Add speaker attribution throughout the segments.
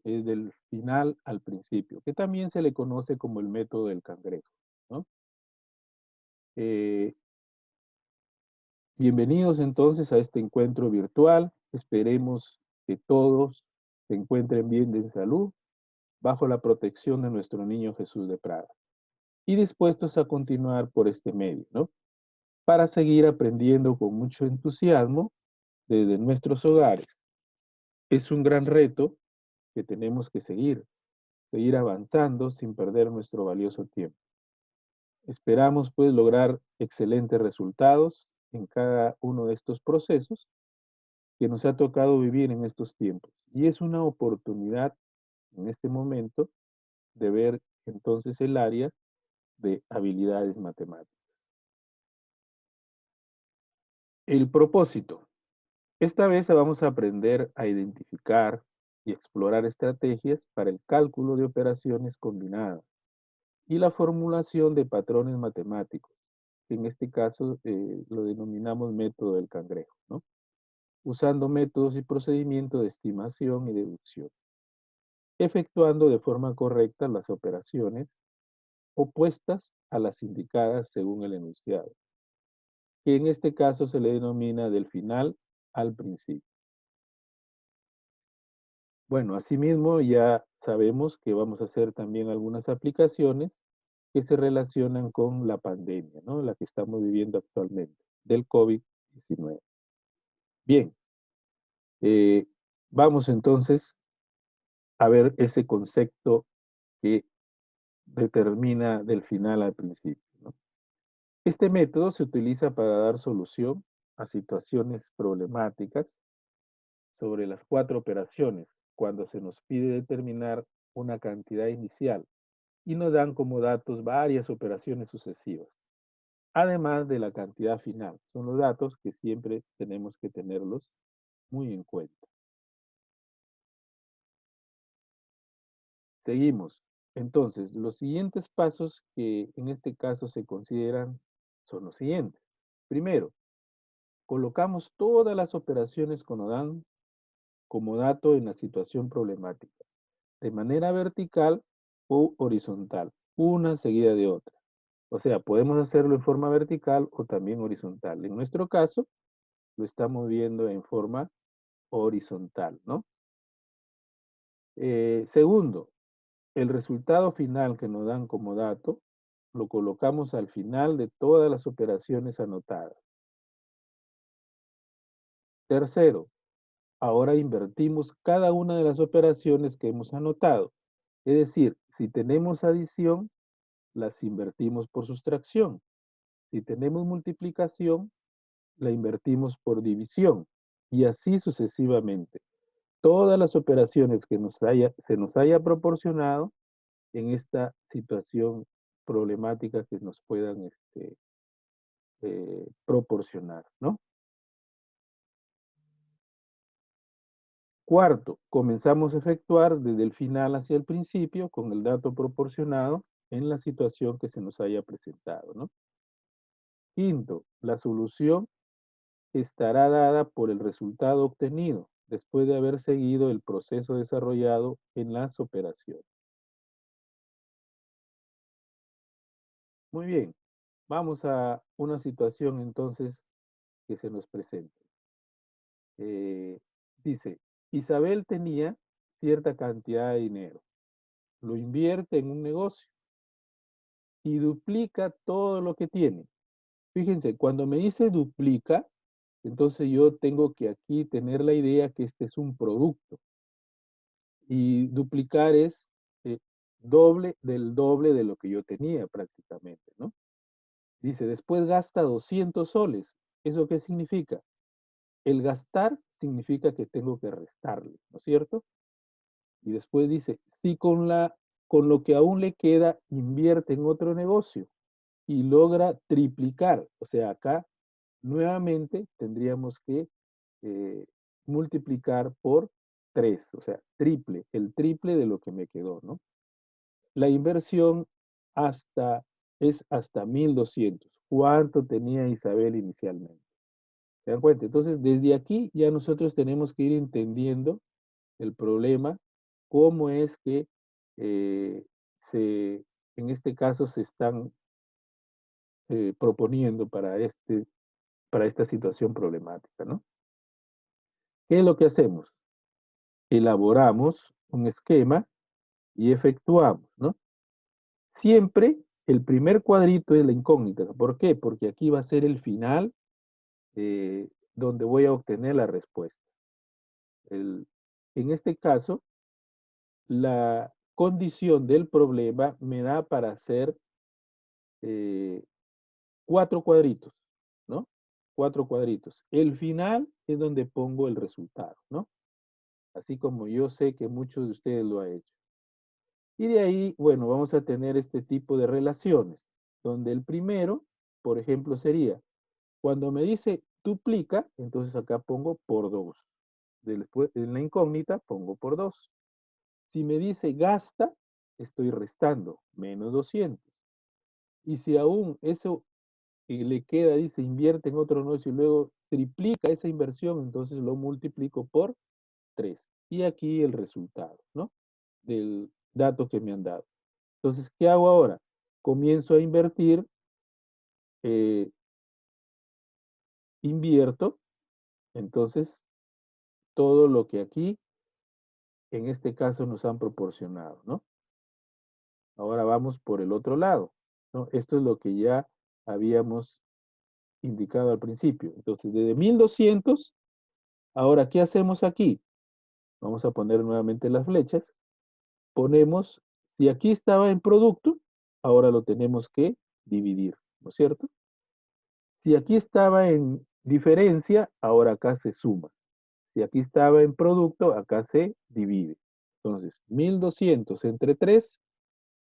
Speaker 1: del final al principio, que también se le conoce como el método del cangrejo, ¿no? Eh, Bienvenidos entonces a este encuentro virtual. Esperemos que todos se encuentren bien de salud bajo la protección de nuestro niño Jesús de Prada y dispuestos a continuar por este medio, ¿no? Para seguir aprendiendo con mucho entusiasmo desde nuestros hogares. Es un gran reto que tenemos que seguir avanzando sin perder nuestro valioso tiempo. Esperamos pues lograr excelentes resultados en cada uno de estos procesos que nos ha tocado vivir en estos tiempos. Y es una oportunidad en este momento de ver entonces el área de habilidades matemáticas. El propósito. Esta vez vamos a aprender a identificar y explorar estrategias para el cálculo de operaciones combinadas y la formulación de patrones matemáticos, que en este caso lo denominamos método del cangrejo, ¿no? Usando métodos y procedimientos de estimación y deducción, efectuando de forma correcta las operaciones opuestas a las indicadas según el enunciado, que en este caso se le denomina del final al principio. Bueno, asimismo ya sabemos que vamos a hacer también algunas aplicaciones que se relacionan con la pandemia, ¿no? La que estamos viviendo actualmente, del COVID-19. Bien, eh, vamos entonces a ver ese concepto que determina del final al principio, ¿no? Este método se utiliza para dar solución a situaciones problemáticas sobre las cuatro operaciones, cuando se nos pide determinar una cantidad inicial y nos dan como datos varias operaciones sucesivas, además de la cantidad final. Son los datos que siempre tenemos que tenerlos muy en cuenta. Seguimos. Entonces, los siguientes pasos que en este caso se consideran son los siguientes. Primero, colocamos todas las operaciones con ODAN como dato en la situación problemática, de manera vertical o horizontal, una seguida de otra. O sea, podemos hacerlo en forma vertical o también horizontal. En nuestro caso, lo estamos viendo en forma horizontal, ¿no? Segundo, el resultado final que nos dan como dato, lo colocamos al final de todas las operaciones anotadas. Tercero, ahora invertimos cada una de las operaciones que hemos anotado. Es decir, si tenemos adición, las invertimos por sustracción. Si tenemos multiplicación, la invertimos por división. Y así sucesivamente. Todas las operaciones que se nos haya proporcionado en esta situación problemática que nos puedan proporcionar, ¿no? Cuarto, comenzamos a efectuar desde el final hacia el principio con el dato proporcionado en la situación que se nos haya presentado, ¿no? Quinto, la solución estará dada por el resultado obtenido después de haber seguido el proceso desarrollado en las operaciones. Muy bien, vamos a una situación entonces que se nos presenta. Eh, Dice, Isabel tenía cierta cantidad de dinero, lo invierte en un negocio y duplica todo lo que tiene. Fíjense, cuando me dice duplica, entonces yo tengo que aquí tener la idea que este es un producto y duplicar es eh, doble de lo que yo tenía prácticamente, ¿no? Dice, después gasta 200 soles. ¿Eso qué significa? El gastar significa que tengo que restarle, ¿no es cierto? Y después dice, si con lo que aún le queda invierte en otro negocio y logra triplicar, o sea, acá nuevamente tendríamos que eh, multiplicar por 3, o sea, el triple de lo que me quedó, ¿no? La inversión es hasta 1,200. ¿Cuánto tenía Isabel inicialmente? ¿Se dan cuenta? Entonces, desde aquí ya nosotros tenemos que ir entendiendo el problema cómo es que eh, en este caso se están proponiendo para esta situación problemática, ¿no? ¿Qué es lo que hacemos? Elaboramos un esquema y efectuamos, ¿no? Siempre el primer cuadrito es la incógnita. ¿Por qué? Porque aquí va a ser el final donde voy a obtener la respuesta. El- en este caso, la condición del problema me da para hacer eh, 4 cuadritos, ¿no? 4 cuadritos. El final es donde pongo el resultado, ¿no? Así como yo sé que muchos de ustedes lo han hecho. Y de ahí, bueno, vamos a tener este tipo de relaciones, donde el primero, por ejemplo, sería, cuando me dice duplica, entonces acá pongo por 2. Después, en la incógnita pongo por 2. Si me dice gasta, estoy restando, menos 200. Y si aún eso le queda, dice, invierte en otro negocio y luego triplica esa inversión, entonces lo multiplico por 3. Y aquí el resultado, ¿no? Del dato que me han dado. Entonces, ¿qué hago ahora? Comienzo a invertir, eh, invierto, entonces, todo lo que aquí, en este caso, nos han proporcionado, ¿no? Ahora vamos por el otro lado, ¿no? Esto es lo que ya habíamos indicado al principio. Entonces, desde 1200, ahora, ¿qué hacemos aquí? Vamos a poner nuevamente las flechas. Ponemos, si aquí estaba en producto, ahora lo tenemos que dividir, ¿no es cierto? Si aquí estaba en diferencia, ahora acá se suma. Si aquí estaba en producto, acá se divide. Entonces, 1200 entre 3,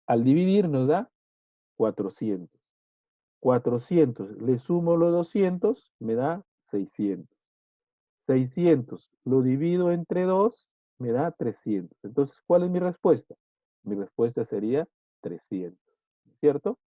Speaker 1: al dividir nos da 400. 400, le sumo los 200, me da 600. 600, lo divido entre 2, me da 300. Entonces, ¿cuál es mi respuesta? Mi respuesta sería 300, ¿cierto?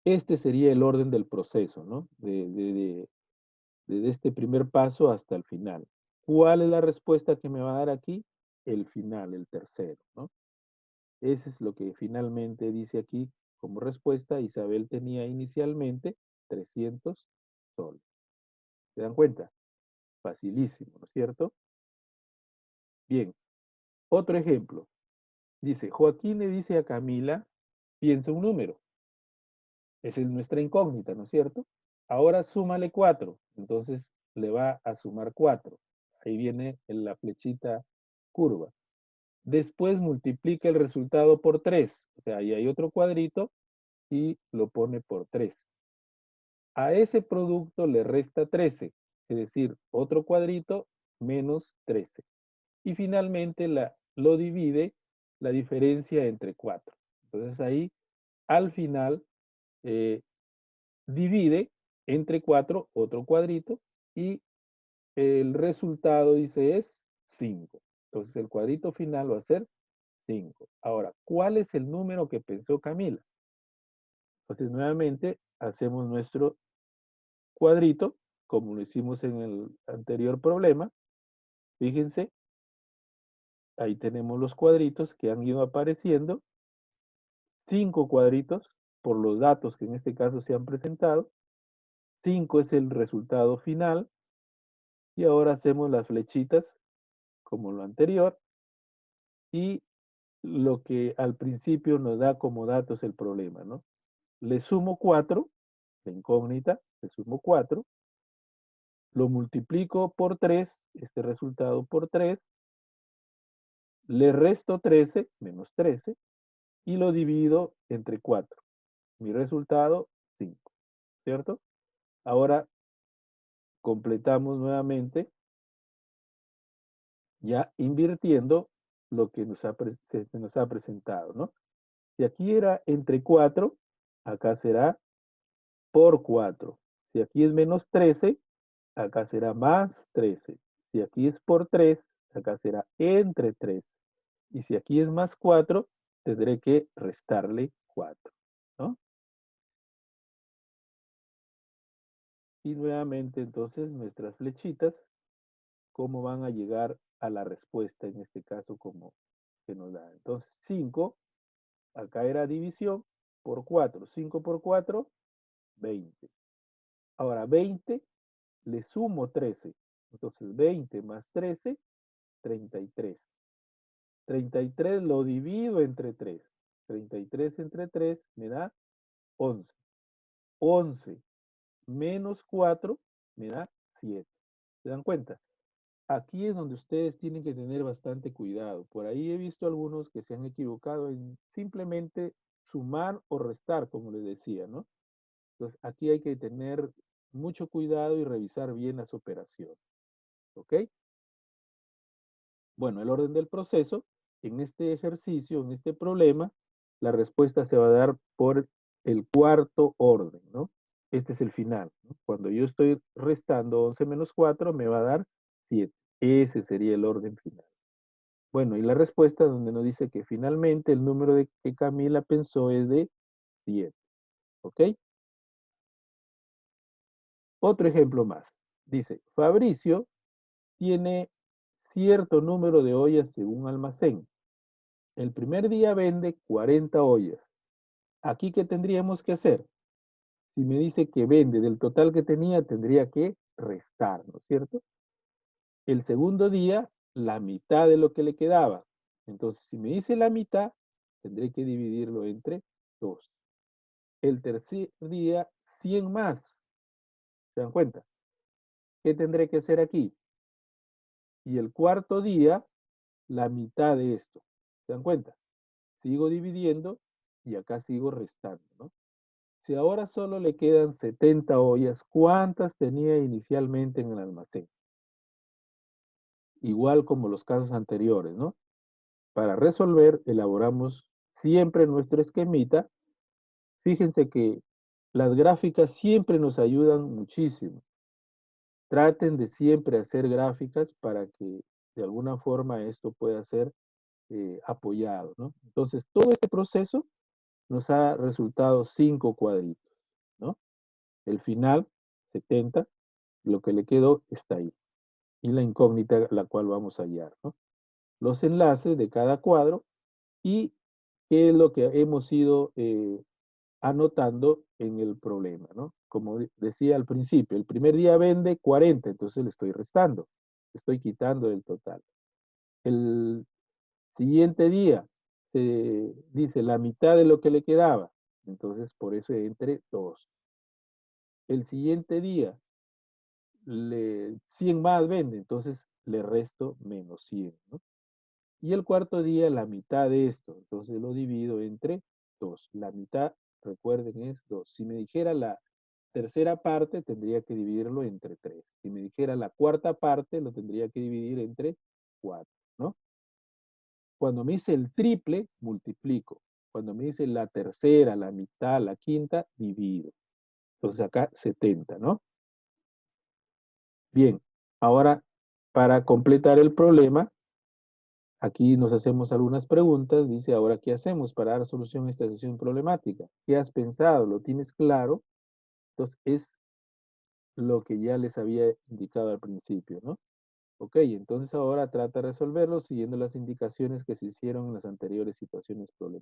Speaker 1: Este sería el orden del proceso, ¿no? Desde este primer paso hasta el final. ¿Cuál es la respuesta que me va a dar aquí? El final, el tercero, ¿no? Ese es lo que finalmente dice aquí como respuesta. Isabel tenía inicialmente 300 soles. ¿Se dan cuenta? Facilísimo, ¿no es cierto? Bien, otro ejemplo. Dice, Joaquín le dice a Camila, piensa un número. Esa es nuestra incógnita, ¿no es cierto? Ahora súmale 4. Entonces le va a sumar 4. Ahí viene la flechita curva. Después multiplica el resultado por 3. O sea, ahí hay otro cuadrito y lo pone por 3. A ese producto le resta 13, es decir, otro cuadrito menos 13. Y finalmente lo divide la diferencia entre 4. Entonces ahí, al final, eh, divide entre 4 otro cuadrito y el resultado, dice, es 5. Entonces el cuadrito final va a ser 5. Ahora, ¿cuál es el número que pensó Camila? Entonces nuevamente hacemos nuestro cuadrito, como lo hicimos en el anterior problema. Fíjense, ahí tenemos los cuadritos que han ido apareciendo. 5 cuadritos por los datos que en este caso se han presentado. 5 es el resultado final. Y ahora hacemos las flechitas como lo anterior. Y lo que al principio nos da como datos el problema, ¿no? Le sumo 4, la incógnita, le sumo 4, lo multiplico por 3, este resultado por 3, le resto 13, menos 13, y lo divido entre 4. Mi resultado, 5, ¿cierto? Ahora completamos nuevamente, ya invirtiendo lo que se nos ha presentado, ¿no? Si aquí era entre 4, acá será por 4. Si aquí es menos 13, acá será más 13. Si aquí es por 3, acá será entre 3. Y si aquí es más 4, tendré que restarle 4, ¿no? Y nuevamente entonces nuestras flechitas, ¿cómo van a llegar a la respuesta, en este caso, como que nos da. Entonces, 5, acá era división, por 4. 5 por 4, 20. Ahora, 20 le sumo 13. Entonces, 20 más 13, 33. 33 lo divido entre 3. 33 entre 3 me da 11. 11 menos 4 me da 7. ¿Se dan cuenta? Aquí es donde ustedes tienen que tener bastante cuidado. Por ahí he visto algunos que se han equivocado en simplemente sumar o restar, como les decía, ¿no? Entonces, aquí hay que tener mucho cuidado y revisar bien las operaciones. ¿Ok? Bueno, el orden del proceso, en este ejercicio, en este problema, la respuesta se va a dar por el cuarto orden, ¿no? Este es el final, ¿no? Cuando yo estoy restando 11 menos 4, me va a dar 7. Ese sería el orden final. Bueno, y la respuesta donde nos dice que finalmente el número que Camila pensó es de 7. ¿Ok? Otro ejemplo más. Dice, Fabricio tiene cierto número de ollas en un almacén. El primer día vende 40 ollas. Aquí, ¿qué tendríamos que hacer? Si me dice que vende del total que tenía, tendría que restar, ¿no es cierto? El segundo día, la mitad de lo que le quedaba. Entonces, si me dice la mitad, tendré que dividirlo entre 2. El tercer día, 100 más. ¿Se dan cuenta? ¿Qué tendré que hacer aquí? Y el cuarto día, la mitad de esto. ¿Se dan cuenta? Sigo dividiendo y acá sigo restando, ¿no? Si ahora solo le quedan 70 ollas, ¿cuántas tenía inicialmente en el almacén? Igual como los casos anteriores, ¿no? Para resolver, elaboramos siempre nuestro esquemita. Fíjense que las gráficas siempre nos ayudan muchísimo. Traten de siempre hacer gráficas para que de alguna forma esto pueda ser apoyado, ¿no? Entonces, todo este proceso nos ha resultado 5 cuadritos, ¿no? El final, 70, lo que le quedó está ahí. Y la incógnita la cual vamos a hallar, ¿no? Los enlaces de cada cuadro y qué es lo que hemos ido anotando en el problema, ¿no? Como decía al principio, el primer día vende 40, entonces le estoy restando, le estoy quitando del total. El siguiente día se dice la mitad de lo que le quedaba, entonces por eso entre 2. El siguiente día 100 más vende, entonces le resto menos 100, ¿no? Y el cuarto día la mitad de esto, entonces lo divido entre 2. La mitad, recuerden, es 2. Si me dijera la tercera parte, tendría que dividirlo entre 3. Si me dijera la cuarta parte, lo tendría que dividir entre 4, ¿no? Cuando me dice el triple, multiplico. Cuando me dice la tercera, la mitad, la quinta, divido. Entonces acá 70, ¿no? Bien, ahora para completar el problema, aquí nos hacemos algunas preguntas. Dice, ahora, ¿qué hacemos para dar solución a esta situación problemática? ¿Qué has pensado? ¿Lo tienes claro? Entonces, es lo que ya les había indicado al principio, ¿no? Ok, entonces ahora trata de resolverlo siguiendo las indicaciones que se hicieron en las anteriores situaciones problemáticas.